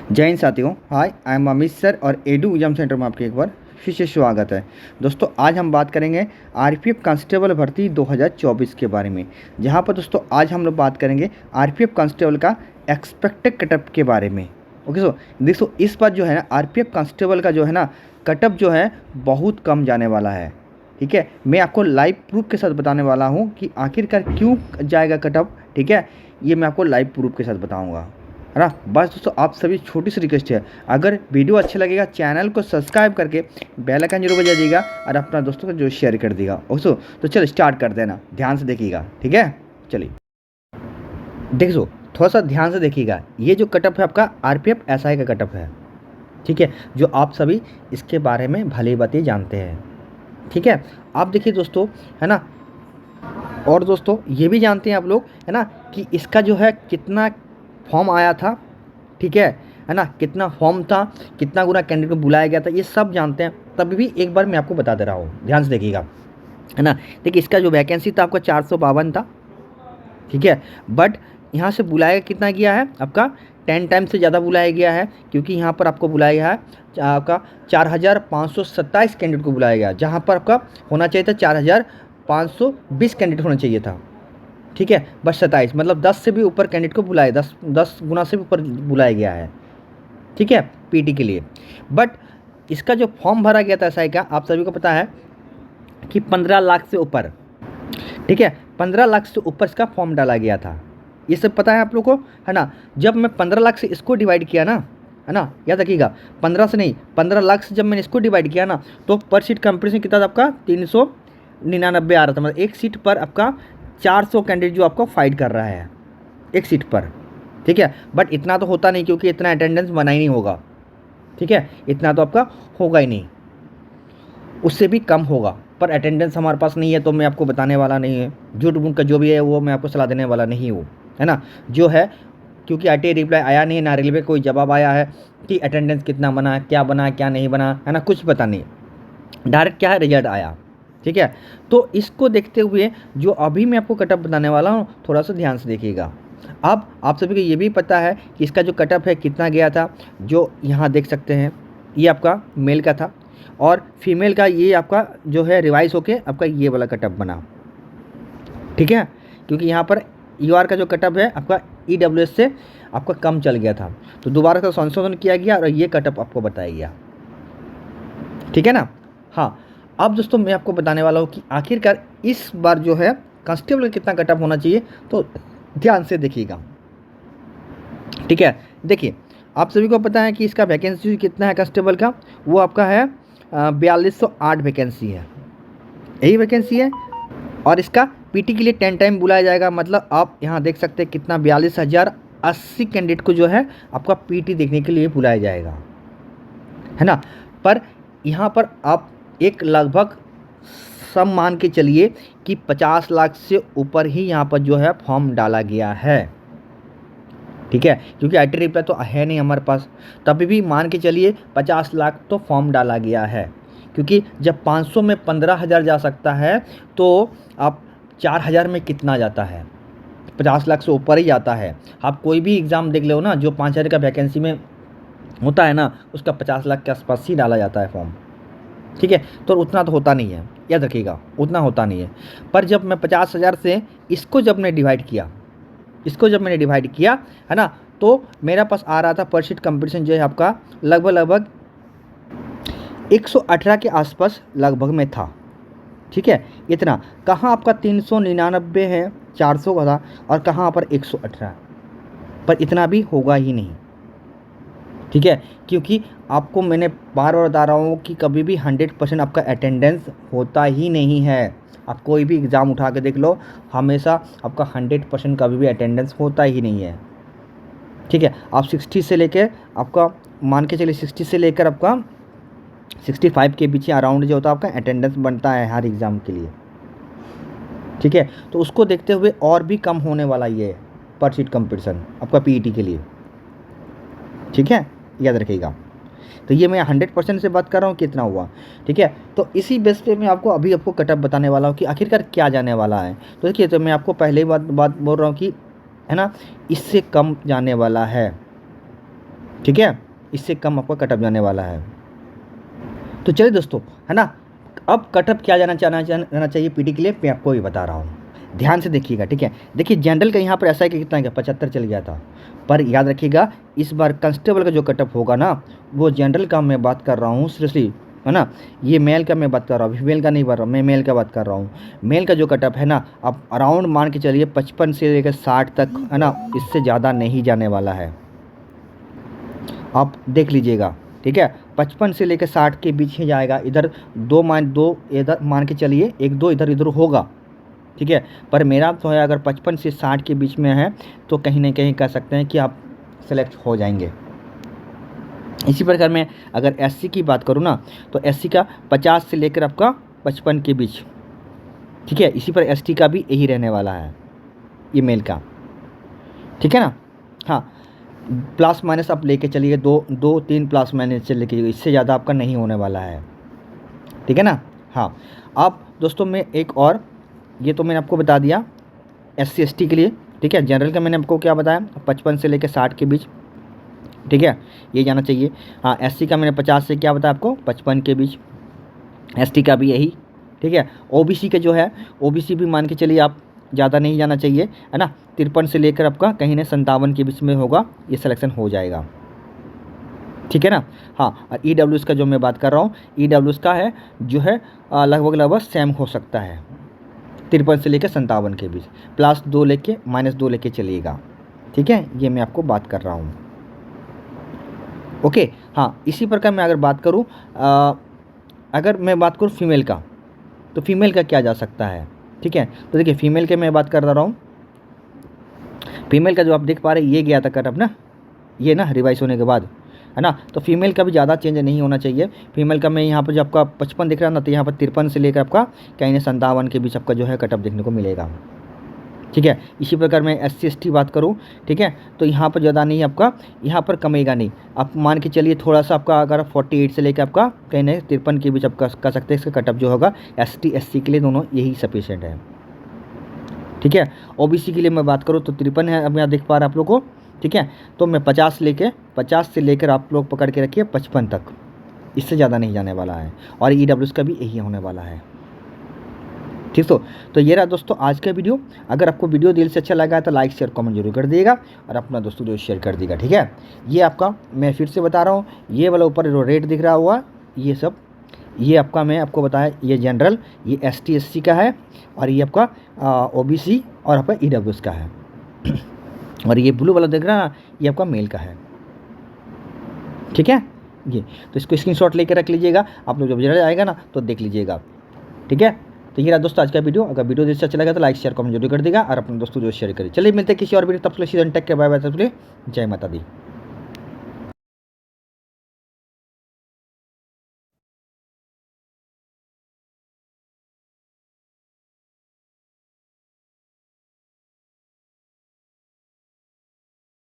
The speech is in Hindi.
जय हिंद साथियों। हाय, आई एम अमित सर और एडू एग्जाम सेंटर में आपके एक बार फिर से स्वागत है। दोस्तों आज हम बात करेंगे आरपीएफ कांस्टेबल भर्ती 2024 के बारे में, जहां पर दोस्तों आज हम लोग बात करेंगे आरपीएफ कांस्टेबल का एक्सपेक्टेड कटअप के बारे में। ओके सो देखो, इस बार जो है ना आरपीएफ कांस्टेबल का जो है ना कटअप जो है बहुत कम जाने वाला है। ठीक है, मैं आपको लाइव प्रूफ के साथ बताने वाला हूँ कि आखिरकार क्यों जाएगा कटअप। ठीक है, ये मैं आपको लाइव प्रूफ के साथ बताऊँगा, है ना। बस दोस्तों आप सभी छोटी सी रिक्वेस्ट है, अगर वीडियो अच्छा लगेगा चैनल को सब्सक्राइब करके बेल आइकन जरूर बजा दीजिएगा और अपना दोस्तों को जो शेयर कर देगा। ओके तो चलो स्टार्ट कर देना, ध्यान से देखिएगा। ठीक है, चलिए देखो थोड़ा सा ध्यान से देखिएगा। ये जो कटअप है आपका आरपीएफ एसआई का कटअप है। ठीक है, जो आप सभी इसके बारे में भली बातें जानते हैं। ठीक है, आप देखिए दोस्तों, है ना। और दोस्तों ये भी जानते हैं आप लोग, है ना, कि इसका जो है कितना फॉर्म आया था। ठीक है ना, कितना फॉर्म था, कितना गुना कैंडिडेट को बुलाया गया था, ये सब जानते हैं। तभी भी एक बार मैं आपको बता दे रहा हूँ, ध्यान से देखिएगा, है ना। देखिए इसका जो वैकेंसी था आपका 452 था। ठीक है, बट यहाँ से बुलाया कितना गया है आपका 10 टाइम से ज़्यादा बुलाया गया है, क्योंकि यहाँ पर आपको बुलाया गया है आपका 4527 कैंडिडेट को बुलाया गया, जहाँ पर आपका होना चाहिए था 4520 कैंडिडेट होना चाहिए था। ठीक है, बस 27 मतलब 10 से भी ऊपर कैंडिडेट को बुलाया, 10 गुना से भी ऊपर बुलाया गया है। ठीक है, पीटी के लिए। बट इसका जो फॉर्म भरा गया था एसआई का, आप सभी को पता है कि 15 लाख से ऊपर। ठीक है, 15 लाख से ऊपर इसका फॉर्म डाला गया था, ये सब पता है आप लोग को, है ना। जब मैं 15 लाख से इसको डिवाइड किया ना, है ना, याद रखिएगा 15 से नहीं 15 लाख से जब मैंने इसको डिवाइड किया ना, तो पर सीट कंपटीशन कितना था आपका 399 आ रहा था। मतलब एक सीट पर आपका 400 कैंडिडेट जो आपको फाइट कर रहा है एक सीट पर। ठीक है, बट इतना तो होता नहीं, क्योंकि इतना अटेंडेंस बना ही नहीं होगा। ठीक है, इतना तो आपका होगा ही नहीं, उससे भी कम होगा। पर अटेंडेंस हमारे पास नहीं है तो मैं आपको बताने वाला नहीं है, झूठ मूठ का जो भी है वो मैं आपको सलाह देने वाला नहीं हूँ, है ना। जो है, क्योंकि आरटीआई रिप्लाई आया नहीं, ना रेलवे कोई जवाब आया है कि अटेंडेंस कितना बना, क्या नहीं बना, है ना, कुछ पता नहीं। डायरेक्ट क्या है, रिजल्ट आया। ठीक है, तो इसको देखते हुए जो अभी मैं आपको कटअप बताने वाला हूँ, थोड़ा सा ध्यान से देखिएगा। अब आप सभी को ये भी पता है कि इसका जो कटअप है कितना गया था, जो यहाँ देख सकते हैं, ये आपका मेल का था, और फीमेल का ये आपका जो है रिवाइज होके आपका ये वाला कटअप बना। ठीक है, क्योंकि यहाँ पर यूआर का जो कटअप है आपका ईडब्ल्यूएस से आपका कम चल गया था, तो दोबारा से संशोधन किया गया और ये कटअप आपको बताया गया। ठीक है ना। हाँ, अब दोस्तों मैं आपको बताने वाला हूँ कि आखिरकार इस बार जो है कांस्टेबल का कितना कटअप होना चाहिए, तो ध्यान से देखिएगा। ठीक है, देखिए आप सभी को पता है कि इसका वैकेंसी कितना है कांस्टेबल का, वो आपका है 4208 वैकेंसी है, यही वैकेंसी है। और इसका पीटी के लिए 10 टाइम बुलाया जाएगा। मतलब आप यहाँ देख सकते हैं कितना 42,080 कैंडिडेट को जो है आपका पीटी देखने के लिए बुलाया जाएगा, है ना। पर यहाँ पर आप एक लगभग सब मान के चलिए कि 50 लाख से ऊपर ही यहाँ पर जो है फॉर्म डाला गया है। ठीक है, क्योंकि आईटी रिप्लाई तो है नहीं हमारे पास, तभी भी मान के चलिए 50 लाख तो फॉर्म डाला गया है। क्योंकि जब 500 में 15,000 जा सकता है, तो आप 4,000 में कितना जाता है, 50 लाख से ऊपर ही जाता है। आप कोई भी एग्ज़ाम देख लो ना, जो 5,000 का वैकेंसी में होता है ना, उसका 50 लाख के आसपास ही डाला जाता है फॉर्म। ठीक है, तो उतना तो होता नहीं है, याद रखिएगा, उतना होता नहीं है। पर जब मैं 50,000 से इसको जब मैंने डिवाइड किया, है ना, तो मेरा पास आ रहा था पर सीट कंपटीशन जो है आपका लगभग 118 के आसपास लगभग में था। ठीक है, इतना कहाँ आपका 399 है, 400 का था, और कहाँ पर 118, पर इतना भी होगा ही नहीं। ठीक है, क्योंकि आपको मैंने बार बार बता रहा हूँ कि कभी भी 100% आपका अटेंडेंस होता ही नहीं है। आप कोई भी एग्ज़ाम उठा के देख लो, हमेशा आपका 100% कभी भी अटेंडेंस होता ही नहीं है। ठीक है, आप 60 से लेकर आपका मान के चलिए 60 से लेकर आपका 65 के बीच अराउंड जो होता है आपका अटेंडेंस बनता है हर एग्ज़ाम के लिए। ठीक है, तो उसको देखते हुए और भी कम होने वाला ये पर सीट कंपटीशन आपका पीईटी के लिए। ठीक है, याद रखिएगा। तो ये मैं 100% से बात कर रहा हूँ कितना हुआ। ठीक है, तो इसी बेस पे मैं आपको अभी कटअप बताने वाला हूँ कि आखिरकार क्या जाने वाला है। तो देखिए, तो मैं आपको पहले ही बात बोल रहा हूँ कि, है ना, इससे कम जाने वाला है। ठीक है, इससे कम आपका कटअप जाने वाला है। तो चलिए दोस्तों, है ना, अब कटअप क्या जाना चाहिए पीटी के लिए मैं आपको ये बता रहा हूँ, ध्यान से देखिएगा। ठीक है, देखिए जनरल का यहाँ पर ऐसा है कि कितना गया 75 चल गया था, पर याद रखिएगा इस बार कांस्टेबल का जो कटअप होगा ना, वो जनरल का मैं बात कर रहा हूँ सीरियसली, है ना, ये मेल का मैं बात कर रहा हूँ, फीमेल का नहीं बात रहा हूँ, मैं मेल का बात कर रहा हूँ। मेल का जो कटअप है ना, आप अराउंड मान के चलिए 55 से लेकर 60 तक, है ना, इससे ज़्यादा नहीं जाने वाला है, आप देख लीजिएगा। ठीक है, 55 से लेकर 60 के बीच ही जाएगा, इधर दो इधर मान के चलिए, एक दो इधर इधर होगा। ठीक है, पर मेरा तो है अगर 55 से 60 के बीच में है तो कहीं ना कहीं कह सकते हैं कि आप सेलेक्ट हो जाएंगे। इसी प्रकार मैं अगर एससी की बात करूँ ना, तो एससी का 50 से लेकर आपका 55 के बीच। ठीक है, इसी पर एसटी का भी यही रहने वाला है, ये मेल का। ठीक है ना, हाँ, प्लस माइनस आप लेके चलिए, दो तीन प्लस माइनस से लेके, इससे ज़्यादा आपका नहीं होने वाला है। ठीक है ना, हाँ। अब दोस्तों मैं एक और, ये तो मैंने आपको बता दिया एससी एसटी के लिए। ठीक है, जनरल का मैंने आपको क्या बताया, 55 से लेकर 60 के बीच। ठीक है, ये जाना चाहिए। हाँ, एससी का मैंने 50 से क्या बताया आपको, 55 के बीच, एसटी का भी यही। ठीक है, ओबीसी का जो है, ओबीसी भी मान के चलिए आप ज़्यादा नहीं जाना चाहिए, है ना, 53 से लेकर आपका कहीं ना 57 के बीच में होगा, ये सिलेक्शन हो जाएगा। ठीक है ना, हाँ। और ईडब्ल्यूएस का जो मैं बात कर रहा हूँ, ईडब्ल्यूएस का है जो है लगभग सेम हो सकता है, 53 से लेकर 57 के बीच, +2 लेके -2 लेके चलिएगा। ठीक है, ये मैं आपको बात कर रहा हूँ। ओके, हाँ। इसी प्रकार मैं अगर बात करूँ, अगर मैं बात करूँ फीमेल का, तो फीमेल का क्या जा सकता है। ठीक है, तो देखिए फीमेल के मैं बात कर रहा हूँ, फीमेल का जो आप देख पा रहे हैं ये गया था कटअप ना, ये ना रिवाइज होने के बाद, है ना, तो फीमेल का भी ज़्यादा चेंज नहीं होना चाहिए। फीमेल का मैं यहाँ पर जो आपका 55 दिख रहा है ना, तो यहाँ पर 53 से लेकर आपका कहीं ना 57 के बीच आपका जो है कटअप देखने को मिलेगा। ठीक है, इसी प्रकार मैं एससी एसटी बात करूँ, ठीक है, तो यहाँ पर ज़्यादा नहीं आपका, यहाँ पर कमेगा नहीं, आप मान के चलिए थोड़ा सा आपका अगर 48 से लेकर आपका कहीं ना 53 के बीच आप कह सकते हैं इसका कटअप जो होगा एसटी एससी के लिए दोनों यही सफिशिएंट है। ठीक है, ओबीसी के लिए मैं बात करूँ तो 53 है, अब यहाँ देख पा रहे हैं आप लोग को। ठीक है, तो मैं 50 से लेकर आप लोग पकड़ के रखिए 55 तक, इससे ज़्यादा नहीं जाने वाला है, और ईडब्ल्यूएस का भी यही होने वाला है। ठीक, तो ये रहा दोस्तों आज का वीडियो। अगर आपको वीडियो दिल से अच्छा लगा है तो लाइक शेयर कमेंट जरूर कर दिएगा, और अपना दोस्तों जो शेयर कर देगा। ठीक है, ये आपका मैं फिर से बता रहा हूँ, ये वाला ऊपर जो रेट दिख रहा हुआ, ये सब ये आपका मैं आपको बताया, ये जनरल, ये एसटी एससी का है, और ये आपका ओबीसी और आपका ईडब्ल्यूएस का है, और ये ब्लू वाला देख रहा है ये आपका मेल का है। ठीक है, ये तो इसको स्क्रीनशॉट लेकर रख लीजिएगा, आप लोग जब रिजल्ट आएगा ना तो देख लीजिएगा। ठीक है, तो ये रहा दोस्तों आज का वीडियो। अगर वीडियो अच्छा लगा तो लाइक शेयर कमेंट जरूर कर देगा, और अपने दोस्तों जो शेयर करें। चलिए मिलते हैं किसी और वीडियो, तब तक टेक के बाय बाय, तब तक जय माता दी।